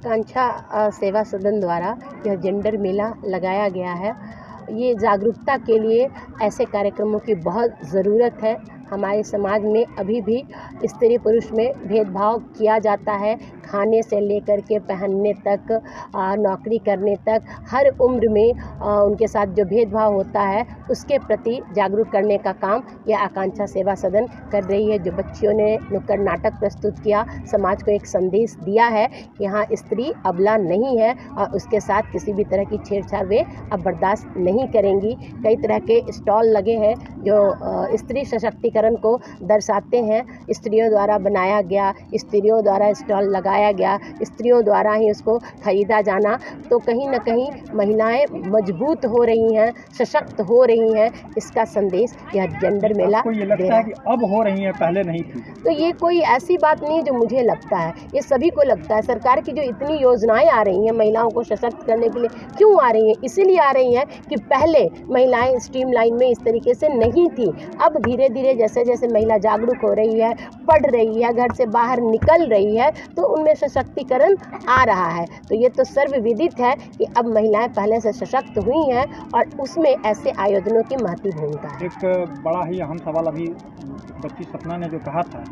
आकांक्षा सेवा सदन द्वारा यह जेंडर मेला लगाया गया है। ये जागरूकता के लिए ऐसे कार्यक्रमों की बहुत ज़रूरत है। हमारे समाज में अभी भी स्त्री पुरुष में भेदभाव किया जाता है। खाने से लेकर के पहनने तक, नौकरी करने तक, हर उम्र में उनके साथ जो भेदभाव होता है उसके प्रति जागरूक करने का काम यह आकांक्षा सेवा सदन कर रही है। जो बच्चियों ने नुक्कड़ नाटक प्रस्तुत किया, समाज को एक संदेश दिया है कि यहाँ स्त्री अबला नहीं है और उसके साथ किसी भी तरह की छेड़छाड़ वे अब बर्दाश्त नहीं करेंगी। कई तरह के स्टॉल लगे हैं जो स्त्री सशक्तिकरण को दर्शाते हैं। स्त्रियों द्वारा बनाया गया, स्त्रियों द्वारा स्टॉल लगाया गया, स्त्रियों द्वारा ही उसको खरीदा जाना, तो कहीं न कहीं महिलाएं मजबूत हो रही हैं, सशक्त हो रही हैं। इसका संदेश यह जेंडर मेला आपको ये लगता है कि अब हो रही है, पहले नहीं थी? तो ये कोई ऐसी बात नहीं है जो मुझे लगता है, ये सभी को लगता है। सरकार की जो इतनी योजनाएं आ रही हैं महिलाओं को सशक्त करने के लिए, क्यों आ रही हैं? इसीलिए आ रही हैं कि पहले महिलाएं स्ट्रीम लाइन में इस तरीके से नहीं थी। अब धीरे धीरे जैसे जैसे महिला जागरूक हो रही है, पढ़ रही है, घर से बाहर निकल रही है, तो उनमें सशक्तिकरण आ रहा है। तो ये तो सर्वविदित है कि अब महिलाएं पहले से सशक्त हुई हैं और उसमें ऐसे आयोजनों की महती भूमिका है। एक बड़ा ही अहम सवाल अभी बच्ची सपना ने जो कहा था,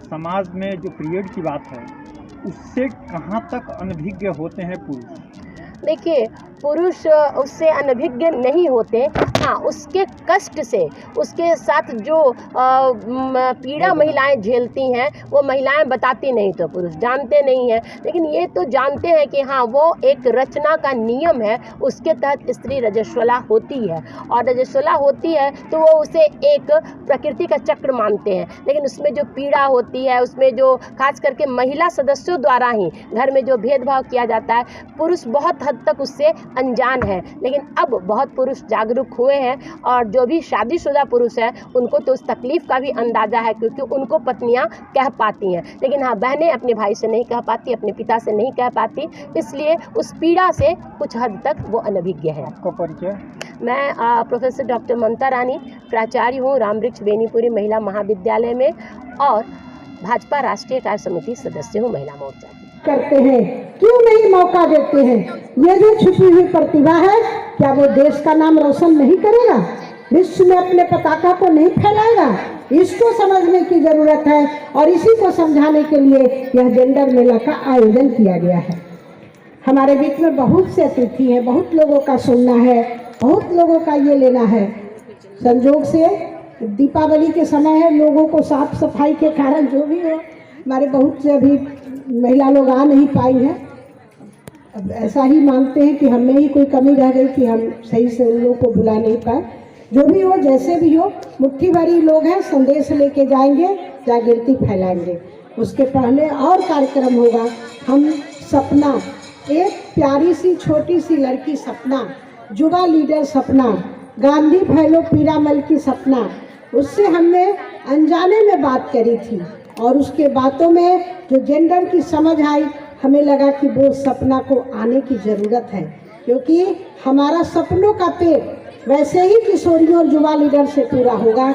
समाज में जो पीरियड की बात है उससे कहाँ तक अनभिज्ञ होते हैं पुरुष? देखिए, पुरुष उससे अनभिज्ञ नहीं होते। हाँ, उसके कष्ट से, उसके साथ जो पीड़ा महिलाएं झेलती हैं वो महिलाएं बताती नहीं, तो पुरुष जानते नहीं हैं। लेकिन ये तो जानते हैं कि हाँ, वो एक रचना का नियम है, उसके तहत स्त्री रजस्वला होती है और रजस्वला होती है तो वो उसे एक प्रकृति का चक्र मानते हैं। लेकिन उसमें जो पीड़ा होती है, उसमें जो खास करके महिला सदस्यों द्वारा ही घर में जो भेदभाव किया जाता है, पुरुष बहुत हद तक उससे अनजान है। लेकिन अब बहुत पुरुष जागरूक हुए हैं और जो भी शादीशुदा पुरुष है उनको तो उस तकलीफ़ का भी अंदाज़ा है, क्योंकि उनको पत्नियां कह पाती हैं। लेकिन हाँ, बहनें अपने भाई से नहीं कह पाती, अपने पिता से नहीं कह पाती, इसलिए उस पीड़ा से कुछ हद तक वो अनभिज्ञ है। आपका परिचय? मैं प्रोफेसर डॉक्टर ममता रानी, प्राचार्य हूँ रामवृक्ष बेनीपुरी महिला महाविद्यालय में और भाजपा राष्ट्रीय कार्य समिति सदस्य हूँ महिला मोर्चा की। करते हैं, क्यों नहीं मौका देते हैं? ये जो छुपी हुई प्रतिभा है, क्या वो देश का नाम रोशन नहीं करेगा? विश्व में अपने पताका को नहीं फैलाएगा? इसको समझने की जरूरत है और इसी को समझाने के लिए यह जेंडर मेला का आयोजन किया गया है। हमारे बीच में बहुत से अतिथि हैं, बहुत लोगों का सुनना है, बहुत लोगों का ये लेना है। संजोग से दीपावली के समय है, लोगों को साफ सफाई के कारण जो भी हो, हमारे बहुत से अभी महिला लोग आ नहीं पाई हैं। अब ऐसा ही मानते हैं कि हमें ही कोई कमी रह गई कि हम सही से उन लोगों को बुला नहीं पाए। जो भी हो, जैसे भी हो, मुट्ठी भरी लोग हैं, संदेश लेके जाएंगे, जागृति फैलाएंगे। उसके पहले और कार्यक्रम होगा। हम सपना, एक प्यारी सी छोटी सी लड़की सपना, युवा लीडर सपना, गांधी फैलो पीरामल की सपना, उससे हमने अनजाने में बात करी थी और उसके बातों में जो जेंडर की समझ आई, हमें लगा कि वो सपना को आने की ज़रूरत है, क्योंकि हमारा सपनों का पेट वैसे ही किशोरियों और युवा लीडर से पूरा होगा।